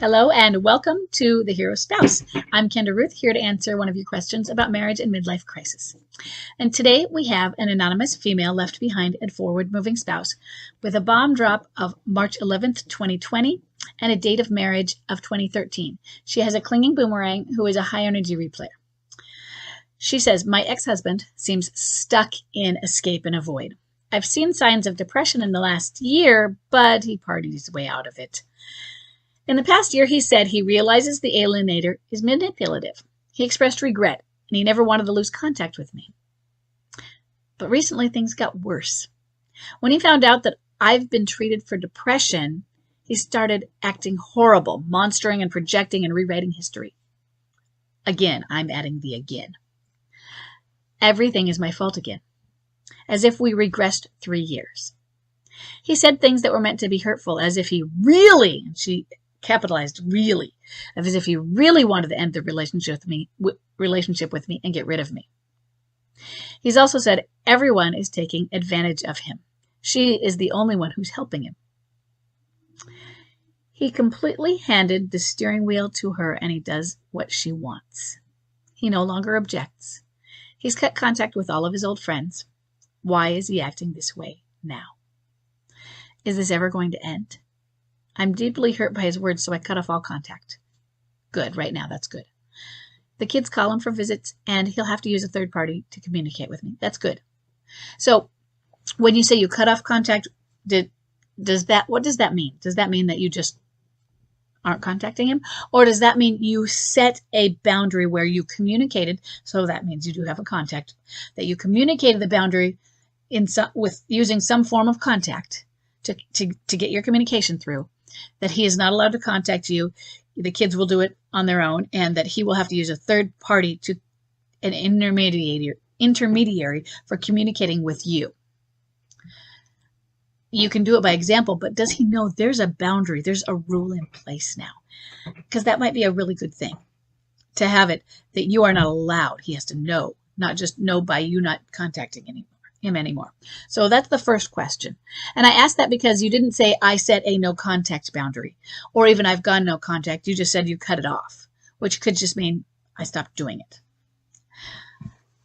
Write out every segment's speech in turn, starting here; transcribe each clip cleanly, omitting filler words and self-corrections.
Hello and welcome to The Hero Spouse. I'm Kendra Ruth, here to answer one of your questions about marriage and midlife crisis. And today we have an anonymous female left behind and forward-moving spouse with a bomb drop of March 11th, 2020 and a date of marriage of 2013. She has a clinging boomerang who is a high-energy replayer. She says, my ex-husband seems stuck in escape and avoid. I've seen signs of depression in the last year, but he partied his way out of it. In the past year, he said he realizes the alienator is manipulative. He expressed regret, and he never wanted to lose contact with me. But recently, things got worse. When he found out that I've been treated for depression, he started acting horrible, monstering and projecting and rewriting history. Again, I'm adding the again. Everything is my fault again, as if we regressed 3 years. He said things that were meant to be hurtful, as if he really, and she capitalized really, as if he really wanted to end the relationship with me and get rid of me. He's also said everyone is taking advantage of him. She is the only one who's helping him. He completely handed the steering wheel to her, and he does what she wants. He no longer objects. He's cut contact with all of his old friends. Why is he acting this way now? Is this ever going to end? I'm deeply hurt by his words, so I cut off all contact. Good, right now, that's good. The kids call him for visits, and he'll have to use a third party to communicate with me. That's good. So when you say you cut off contact, what does that mean? Does that mean that you just aren't contacting him? Or does that mean you set a boundary where you communicated, so that means you do have a contact, that you communicated the boundary with using some form of contact to get your communication through, that he is not allowed to contact you, the kids will do it on their own, and that he will have to use a third party, an intermediary for communicating with you. You can do it by example, but does he know there's a boundary, there's a rule in place now? Because that might be a really good thing, to have it that you are not allowed. He has to know, not just know by you not contacting him anymore. So that's the first question. And I asked that because you didn't say I set a no contact boundary, or even I've gone no contact. You just said you cut it off, which could just mean I stopped doing it.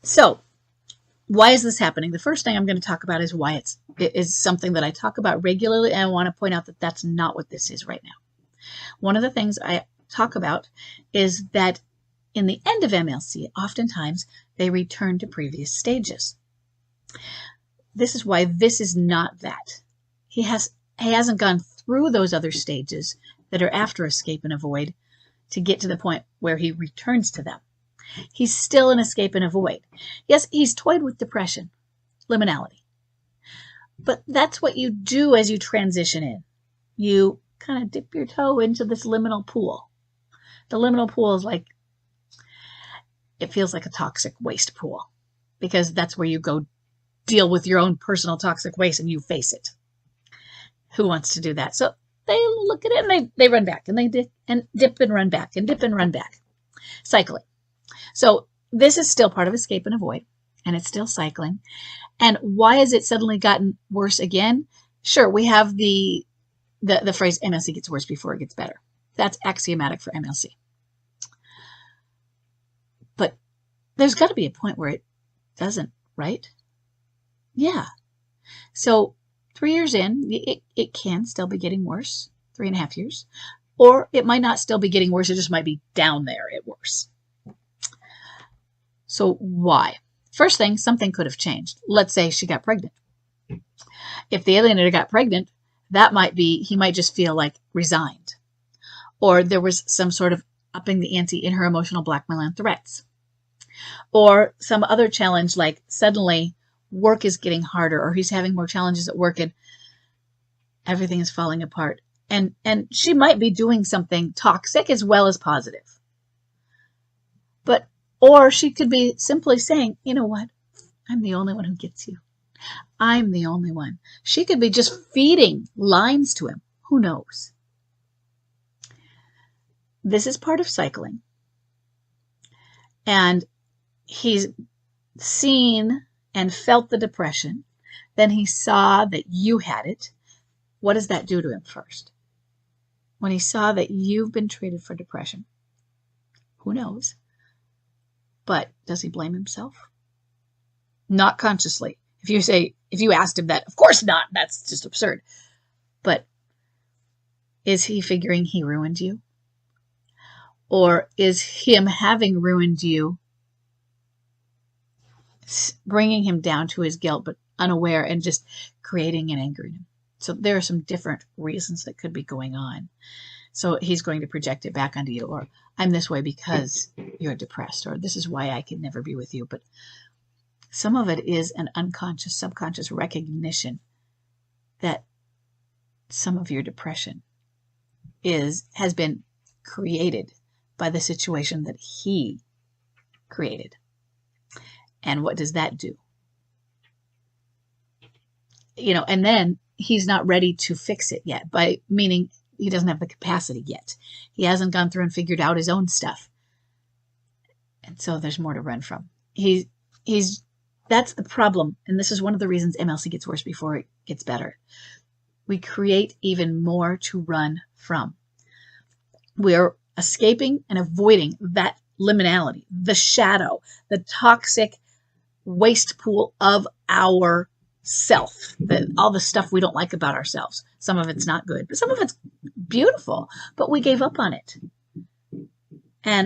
So why is this happening? The first thing I'm going to talk about is why it is something that I talk about regularly, and I want to point out that that's not what this is right now. One of the things I talk about is that in the end of MLC, oftentimes they return to previous stages. This is why this is not that. He hasn't gone through those other stages that are after escape and avoid to get to the point where he returns to them. He's still in escape and avoid. Yes, he's toyed with depression, liminality. But that's what you do as you transition in. You kind of dip your toe into this liminal pool. The liminal pool is like, it feels like a toxic waste pool, because that's where you go deal with your own personal toxic waste and you face it. Who wants to do that? So they look at it and they run back, and they dip and run back and dip and run back. Cycling. So this is still part of escape and avoid, and it's still cycling. And why has it suddenly gotten worse again? Sure, we have the phrase MLC gets worse before it gets better. That's axiomatic for MLC. But there's got to be a point where it doesn't, right? Yeah. So 3 years in, it can still be getting worse, 3.5 years. Or it might not still be getting worse, it just might be down there at worse. So why? First thing, something could have changed. Let's say she got pregnant. If the alienator got pregnant, he might just feel like resigned. Or there was some sort of upping the ante in her emotional blackmail and threats. Or some other challenge, like suddenly work is getting harder, or he's having more challenges at work and everything is falling apart. And she might be doing something toxic as well as positive. Or she could be simply saying, you know what? I'm the only one who gets you. I'm the only one. She could be just feeding lines to him. Who knows? This is part of cycling. And he's seen and felt the depression. Then he saw that you had it. What does that do to him first? when he saw that you've been treated for depression. Who knows? But does he blame himself? Not consciously. If you asked him that, of course not. That's just absurd. But is he figuring he ruined you? Or is him having ruined you bringing him down to his guilt, but unaware, and just creating an anger in him? So there are some different reasons that could be going on. So he's going to project it back onto you, or I'm this way because you're depressed, or this is why I can never be with you. But some of it is an unconscious, subconscious recognition that some of your depression has been created by the situation that he created. And what does that do? And then he's not ready to fix it yet, meaning he doesn't have the capacity yet. He hasn't gone through and figured out his own stuff. And so there's more to run from. That's the problem. And this is one of the reasons MLC gets worse before it gets better. We create even more to run from. We're escaping and avoiding that liminality, the shadow, the toxic waste pool of our self, all the stuff we don't like about ourselves. Some of it's not good, but some of it's beautiful, but we gave up on it.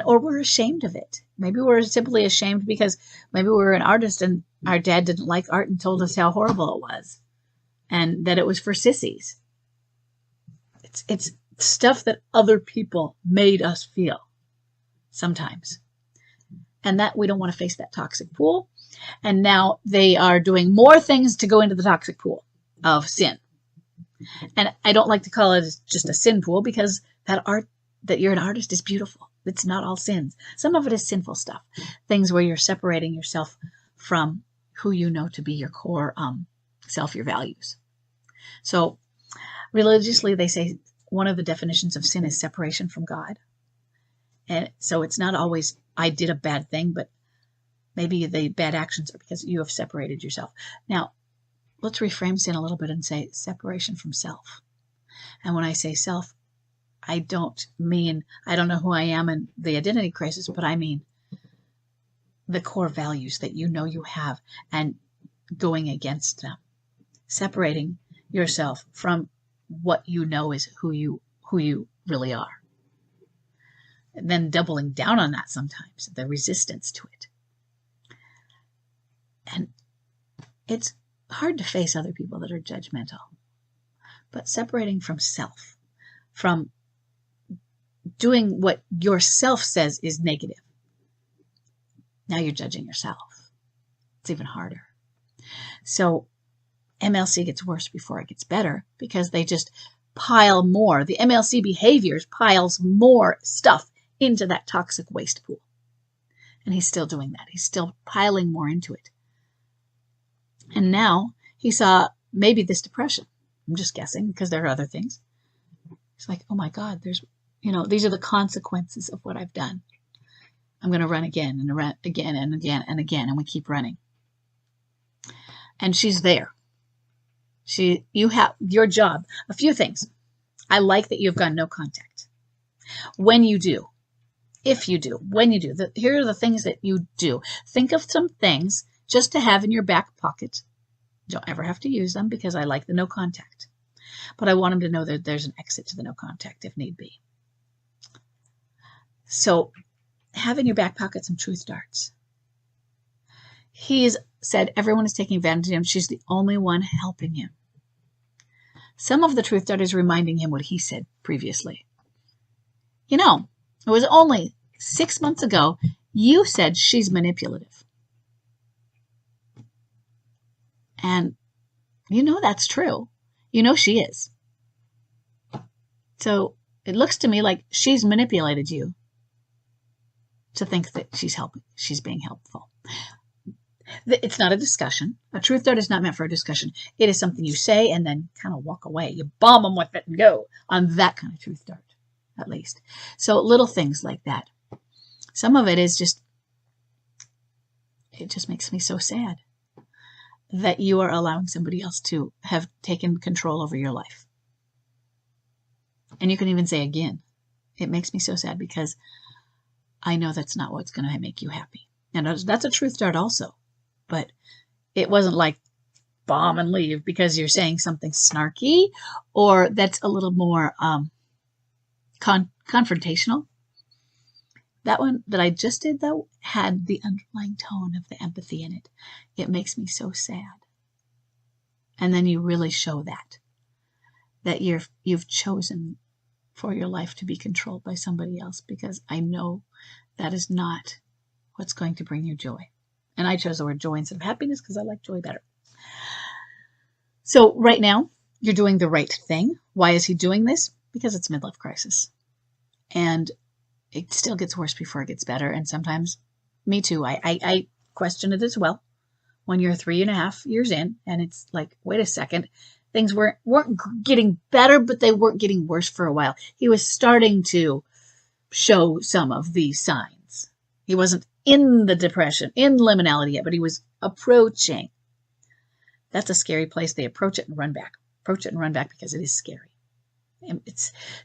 Or we're ashamed of it. Maybe we're simply ashamed because maybe we were an artist and our dad didn't like art and told us how horrible it was and that it was for sissies. It's stuff that other people made us feel sometimes. And that we don't want to face that toxic pool. And now they are doing more things to go into the toxic pool of sin. And I don't like to call it just a sin pool, because that you're an artist is beautiful. It's not all sins. Some of it is sinful stuff. Things where you're separating yourself from who you know to be your core self, your values. So religiously, they say one of the definitions of sin is separation from God. And so it's not always, I did a bad thing, but maybe the bad actions are because you have separated yourself. Now, let's reframe sin a little bit and say separation from self. And when I say self, I don't mean I don't know who I am in the identity crisis, but I mean the core values that you know you have and going against them. Separating yourself from what you know is who you really are. And then doubling down on that sometimes, the resistance to it. And it's hard to face other people that are judgmental. But separating from self, from doing what yourself says is negative. Now you're judging yourself. It's even harder. So MLC gets worse before it gets better because they just pile more. The MLC behaviors piles more stuff into that toxic waste pool. And he's still doing that. He's still piling more into it. And now he saw maybe this depression. I'm just guessing because there are other things. He's like, oh my God, these are the consequences of what I've done. I'm going to run again and run again and again and again. And we keep running. And she's there. You have your job. A few things. I like that you've got no contact. When you do, if you do, when you do, here are the things that you do. Think of some things just to have in your back pocket. You don't ever have to use them because I like the no contact. But I want them to know that there's an exit to the no contact if need be. So have in your back pocket some truth darts. He's said everyone is taking advantage of him. She's the only one helping him. Some of the truth dart is reminding him what he said previously. It was only 6 months ago you said she's manipulative. And that's true. She is. So it looks to me like she's manipulated you to think that she's being helpful. It's not a discussion. A truth dart is not meant for a discussion. It is something you say and then kind of walk away. You bomb them with it and go on that kind of truth dart, at least. So little things like that. Some of it is it just makes me so sad that you are allowing somebody else to have taken control over your life. And you can even say again, it makes me so sad because I know that's not what's going to make you happy. And that's a truth dart also. But it wasn't like bomb and leave because you're saying something snarky or that's a little more confrontational. That one that I just did, though, had the underlying tone of the empathy in it. It makes me so sad. And then you really show that you've chosen for your life to be controlled by somebody else, because I know that is not what's going to bring you joy. And I chose the word joy instead of happiness because I like joy better. So right now, you're doing the right thing. Why is he doing this? Because it's midlife crisis. And it still gets worse before it gets better. And sometimes, me too, I question it as well. When you're 3.5 years in, and it's like, wait a second, things weren't getting better, but they weren't getting worse for a while. He was starting to show some of these signs. He wasn't in the depression, in liminality yet, but he was approaching. That's a scary place. They approach it and run back. Approach it and run back because it is scary.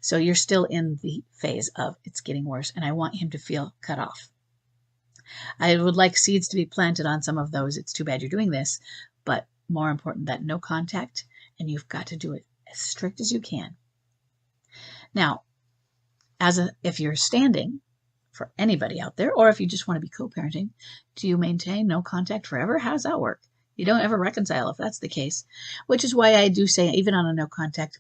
So you're still in the phase of it's getting worse, and I want him to feel cut off. I would like seeds to be planted on some of those. It's too bad you're doing this, but more important, that no contact, and you've got to do it as strict as you can. Now, if you're standing for anybody out there, or if you just want to be co-parenting, do you maintain no contact forever? How does that work? You don't ever reconcile if that's the case, which is why I do say, even on a no contact,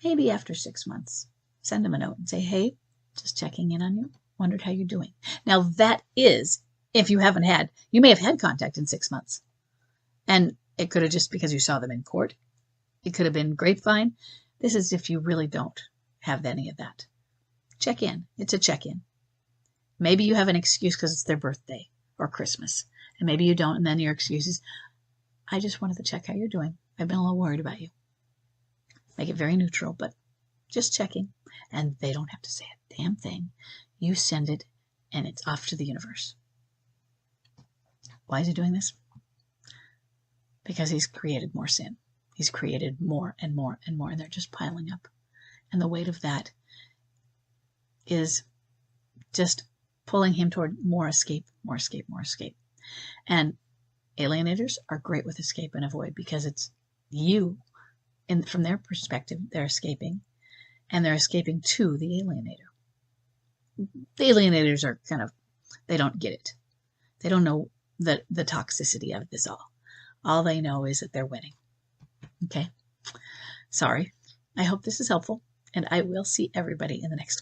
maybe after 6 months, send them a note and say, hey, just checking in on you. Wondered how you're doing. Now that is, if you may have had contact in 6 months. And it could have just because you saw them in court. It could have been grapevine. This is if you really don't have any of that. Check in. It's a check-in. Maybe you have an excuse because it's their birthday or Christmas. And maybe you don't, and then your excuse is, I just wanted to check how you're doing. I've been a little worried about you. Make it very neutral, but just checking. And they don't have to say a damn thing. You send it, and it's off to the universe. Why is he doing this? Because he's created more sin. He's created more and more and more, and they're just piling up. And the weight of that is just pulling him toward more escape, more escape, more escape. And alienators are great with escape and avoid because it's you. And from their perspective, they're escaping, and they're escaping to the alienator. The alienators are they don't get it. They don't know the toxicity of this all. All they know is that they're winning. Okay? Sorry. I hope this is helpful, and I will see everybody in the next